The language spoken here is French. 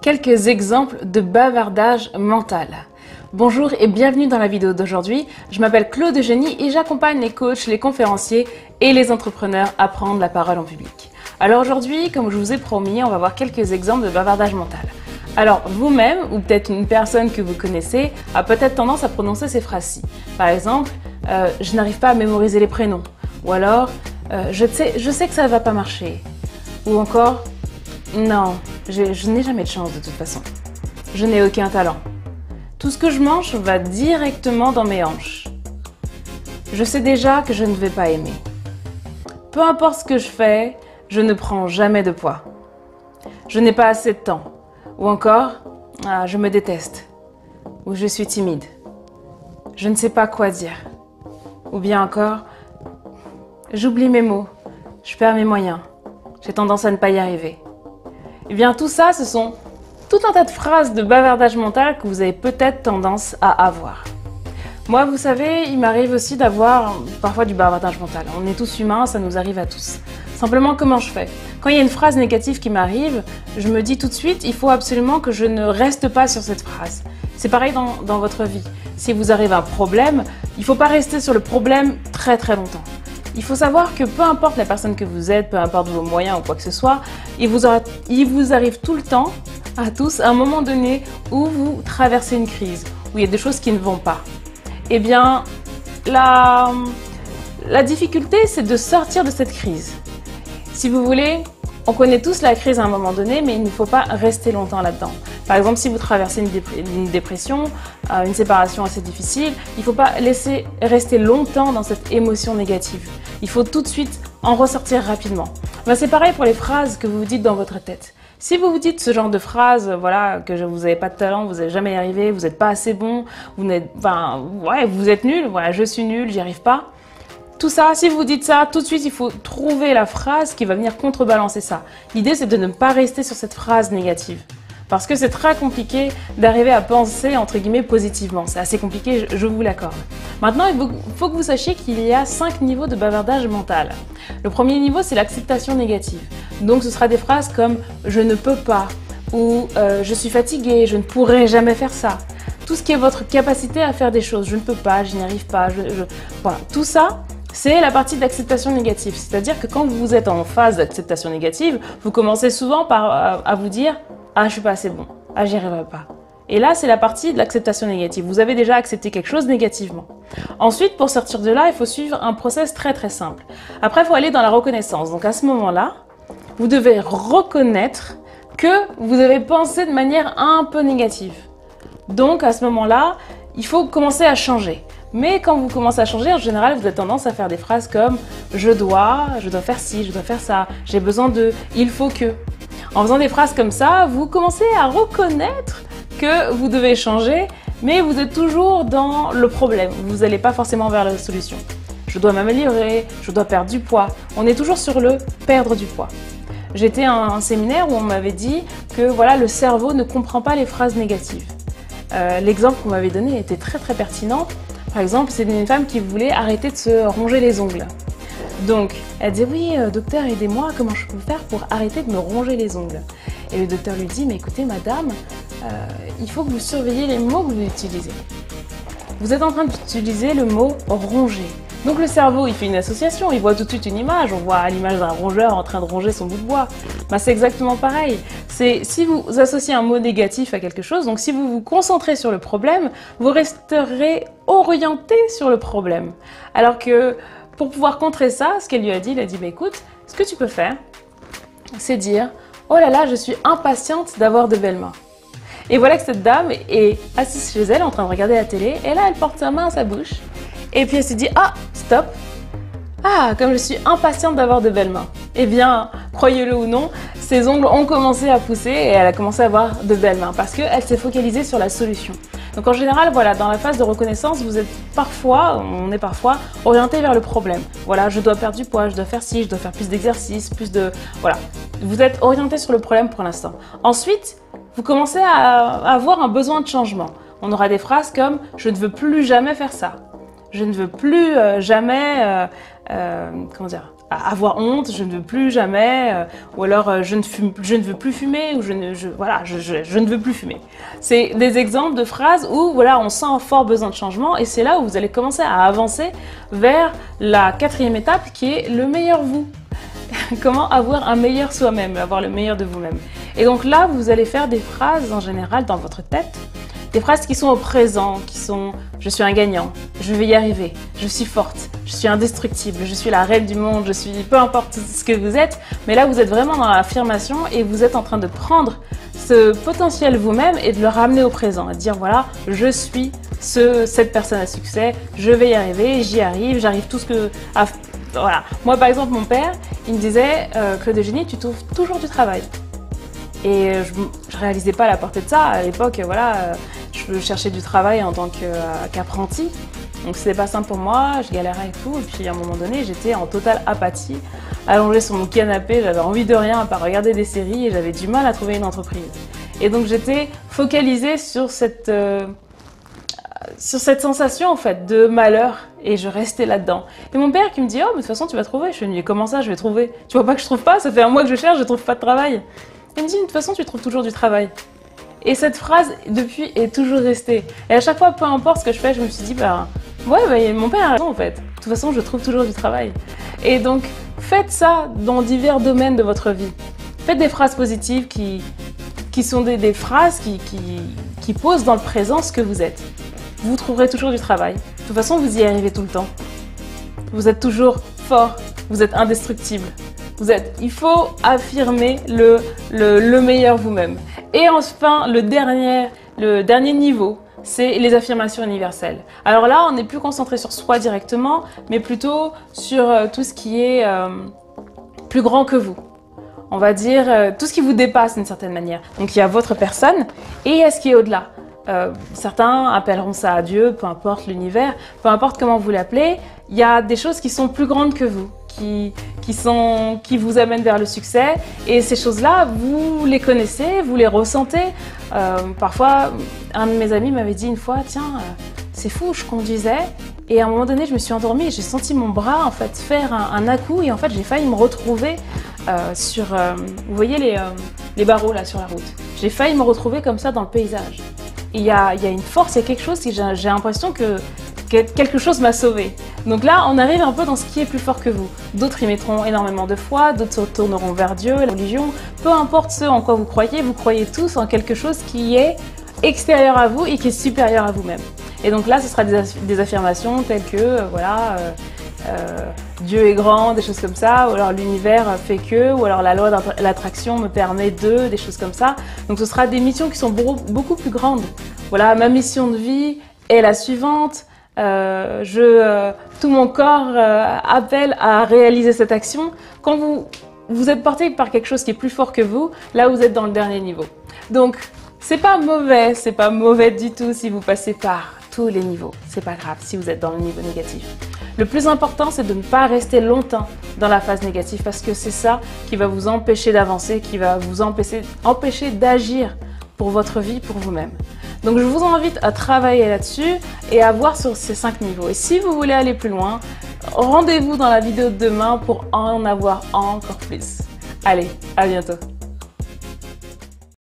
quelques exemples de bavardage mental. Bonjour et bienvenue dans la vidéo d'aujourd'hui. Je m'appelle Claude Eugénie et j'accompagne les coachs, les conférenciers et les entrepreneurs à prendre la parole en public. Alors aujourd'hui, comme je vous ai promis, on va voir quelques exemples de bavardage mental. Alors vous-même, ou peut-être une personne que vous connaissez, a peut-être tendance à prononcer ces phrases-ci. Par exemple, je n'arrive pas à mémoriser les prénoms. Ou alors, je sais que ça ne va pas marcher. Ou encore, non, je n'ai jamais de chance de toute façon. Je n'ai aucun talent. Tout ce que je mange va directement dans mes hanches. Je sais déjà que je ne vais pas aimer. Peu importe ce que je fais, je ne prends jamais de poids. Je n'ai pas assez de temps. Ou encore, je me déteste. Ou je suis timide. Je ne sais pas quoi dire. Ou bien encore, j'oublie mes mots. Je perds mes moyens. J'ai tendance à ne pas y arriver. Eh bien tout ça, ce sont tout un tas de phrases de bavardage mental que vous avez peut-être tendance à avoir. Moi, vous savez, il m'arrive aussi d'avoir parfois du bavardage mental. On est tous humains, ça nous arrive à tous. Simplement, comment je fais? Quand il y a une phrase négative qui m'arrive, je me dis tout de suite, il faut absolument que je ne reste pas sur cette phrase. C'est pareil dans votre vie. Si vous arrive un problème, il ne faut pas rester sur le problème très longtemps. Il faut savoir que peu importe la personne que vous êtes, peu importe vos moyens ou quoi que ce soit, il vous arrive tout le temps, à tous, à un moment donné où vous traversez une crise, où il y a des choses qui ne vont pas. Eh bien, la difficulté, c'est de sortir de cette crise. Si vous voulez, on connaît tous la crise à un moment donné, mais il ne faut pas rester longtemps là-dedans. Par exemple, si vous traversez une dépression, une séparation assez difficile, il ne faut pas laisser rester longtemps dans cette émotion négative. Il faut tout de suite en ressortir rapidement. Ben, c'est pareil pour les phrases que vous vous dites dans votre tête. Si vous vous dites ce genre de phrases, voilà, que vous n'avez pas de talent, vous n'allez jamais y arriver, vous n'êtes pas assez bon, vous êtes nul, voilà, je suis nul, j'y arrive pas. Tout ça, si vous dites ça, tout de suite, il faut trouver la phrase qui va venir contrebalancer ça. L'idée, c'est de ne pas rester sur cette phrase négative. Parce que c'est très compliqué d'arriver à penser, entre guillemets, positivement. C'est assez compliqué, je vous l'accorde. Maintenant, il faut que vous sachiez qu'il y a 5 niveaux de bavardage mental. Le premier niveau, c'est l'acceptation négative. Donc, ce sera des phrases comme « je ne peux pas » ou « je suis fatigué, je ne pourrai jamais faire ça ». Tout ce qui est votre capacité à faire des choses. « Je ne peux pas, je n'y arrive pas, Voilà, tout ça, c'est la partie d'acceptation négative. C'est-à-dire que quand vous êtes en phase d'acceptation négative, vous commencez souvent à vous dire « ah, je suis pas assez bon. Ah, j'y arriverai pas. » Et là, c'est la partie de l'acceptation négative. Vous avez déjà accepté quelque chose négativement. Ensuite, pour sortir de là, il faut suivre un process très simple. Après, il faut aller dans la reconnaissance. Donc à ce moment-là, vous devez reconnaître que vous avez pensé de manière un peu négative. Donc à ce moment-là, il faut commencer à changer. Mais quand vous commencez à changer, en général, vous avez tendance à faire des phrases comme « je dois faire ci, je dois faire ça, j'ai besoin de, il faut que ». En faisant des phrases comme ça, vous commencez à reconnaître que vous devez changer, mais vous êtes toujours dans le problème. Vous n'allez pas forcément vers la solution. Je dois m'améliorer, je dois perdre du poids. On est toujours sur le perdre du poids. J'étais à un séminaire où on m'avait dit que voilà, le cerveau ne comprend pas les phrases négatives. L'exemple qu'on m'avait donné était très pertinent. Par exemple, c'est une femme qui voulait arrêter de se ronger les ongles. Donc, elle dit « oui, docteur, aidez-moi, comment je peux faire pour arrêter de me ronger les ongles ?» Et le docteur lui dit « mais écoutez, madame, il faut que vous surveillez les mots que vous utilisez. Vous êtes en train d'utiliser le mot « ronger ». Donc le cerveau, il fait une association, il voit tout de suite une image, on voit l'image d'un rongeur en train de ronger son bout de bois. Ben, c'est exactement pareil. Si vous associez un mot négatif à quelque chose, donc si vous vous concentrez sur le problème, vous resterez orienté sur le problème. Alors que pour pouvoir contrer ça, ce qu'elle lui a dit, il a dit bah, « écoute, ce que tu peux faire, c'est dire « oh là là, je suis impatiente d'avoir de belles mains ». Et voilà que cette dame est assise chez elle en train de regarder la télé, et là elle porte sa main à sa bouche, et puis elle se dit « ah, stop, ah, comme je suis impatiente d'avoir de belles mains ». Eh bien, croyez-le ou non, ses ongles ont commencé à pousser et elle a commencé à avoir de belles mains parce qu'elle s'est focalisée sur la solution. Donc en général, voilà, dans la phase de reconnaissance, on est parfois orienté vers le problème. Voilà, je dois perdre du poids, je dois faire ci, je dois faire plus d'exercices, voilà. Vous êtes orienté sur le problème pour l'instant. Ensuite, vous commencez à avoir un besoin de changement. On aura des phrases comme « je ne veux plus jamais faire ça ». Je ne veux plus jamais avoir honte, je ne veux plus jamais, ou alors je ne veux plus fumer, ou je ne veux plus fumer. C'est des exemples de phrases où voilà, on sent un fort besoin de changement et c'est là où vous allez commencer à avancer vers la 4e étape qui est le meilleur vous. Comment avoir un meilleur soi-même, avoir le meilleur de vous-même. Et donc là, vous allez faire des phrases en général dans votre tête, des phrases qui sont au présent, qui sont « je suis un gagnant, je vais y arriver, je suis forte, je suis indestructible, je suis la reine du monde, je suis peu importe ce que vous êtes ». Mais là, vous êtes vraiment dans l'affirmation et vous êtes en train de prendre ce potentiel vous-même et de le ramener au présent, et de dire « voilà, je suis cette personne à succès, je vais y arriver, j'y arrive, j'arrive tout ce que… » Voilà. Moi, par exemple, mon père, il me disait Claude Eugénie, tu trouves toujours du travail. Et je réalisais pas la portée de ça. À l'époque, voilà, je cherchais du travail en tant qu'apprenti. Donc c'était pas simple pour moi, je galérais et tout. Et puis à un moment donné, j'étais en totale apathie, allongée sur mon canapé, j'avais envie de rien à part regarder des séries et j'avais du mal à trouver une entreprise. Et donc j'étais focalisée sur cette sensation en fait de malheur et je restais là-dedans. Et mon père qui me dit « oh mais de toute façon tu vas trouver ». Je fais « comment ça je vais trouver? Tu vois pas que je trouve pas? Ça fait un mois que je cherche, je trouve pas de travail ». Il me dit « de toute façon tu trouves toujours du travail ». Et cette phrase depuis est toujours restée. Et à chaque fois, peu importe ce que je fais, je me suis dit ouais mon père a raison en fait. De toute façon je trouve toujours du travail. Et donc faites ça dans divers domaines de votre vie. Faites des phrases positives qui sont des phrases qui posent dans le présent ce que vous êtes. Vous trouverez toujours du travail. De toute façon, vous y arrivez tout le temps. Vous êtes toujours fort, vous êtes indestructible. Il faut affirmer le meilleur vous-même. Et enfin, le dernier niveau, c'est les affirmations universelles. Alors là, on n'est plus concentré sur soi directement, mais plutôt sur tout ce qui est plus grand que vous. On va dire tout ce qui vous dépasse d'une certaine manière. Donc il y a votre personne et il y a ce qui est au-delà. Certains appelleront ça Dieu, peu importe l'univers, peu importe comment vous l'appelez, il y a des choses qui sont plus grandes que vous, qui vous amènent vers le succès et ces choses-là, vous les connaissez, vous les ressentez. Parfois, un de mes amis m'avait dit une fois, tiens, c'est fou, je conduisais et à un moment donné, je me suis endormie et j'ai senti mon bras en fait faire un à-coup et en fait, j'ai failli me retrouver vous voyez les barreaux là sur la route. J'ai failli me retrouver comme ça dans le paysage. Il y a une force, il y a quelque chose, j'ai l'impression que quelque chose m'a sauvée. Donc là, on arrive un peu dans ce qui est plus fort que vous. D'autres y mettront énormément de foi, d'autres se tourneront vers Dieu, la religion. Peu importe ce en quoi vous croyez tous en quelque chose qui est extérieur à vous et qui est supérieur à vous-même. Et donc là, ce sera des affirmations telles que, Dieu est grand, des choses comme ça, ou alors l'univers fait que, ou alors la loi de l'attraction me permet de, des choses comme ça. Donc ce sera des missions qui sont beaucoup plus grandes. Voilà, ma mission de vie est la suivante. Tout mon corps appelle à réaliser cette action. Quand vous êtes porté par quelque chose qui est plus fort que vous, là vous êtes dans le dernier niveau. Donc c'est pas mauvais du tout si vous passez par tous les niveaux. C'est pas grave si vous êtes dans le niveau négatif. Le plus important, c'est de ne pas rester longtemps dans la phase négative parce que c'est ça qui va vous empêcher d'avancer, qui va vous empêcher d'agir pour votre vie, pour vous-même. Donc je vous invite à travailler là-dessus et à voir sur ces 5 niveaux. Et si vous voulez aller plus loin, rendez-vous dans la vidéo de demain pour en avoir encore plus. Allez, à bientôt!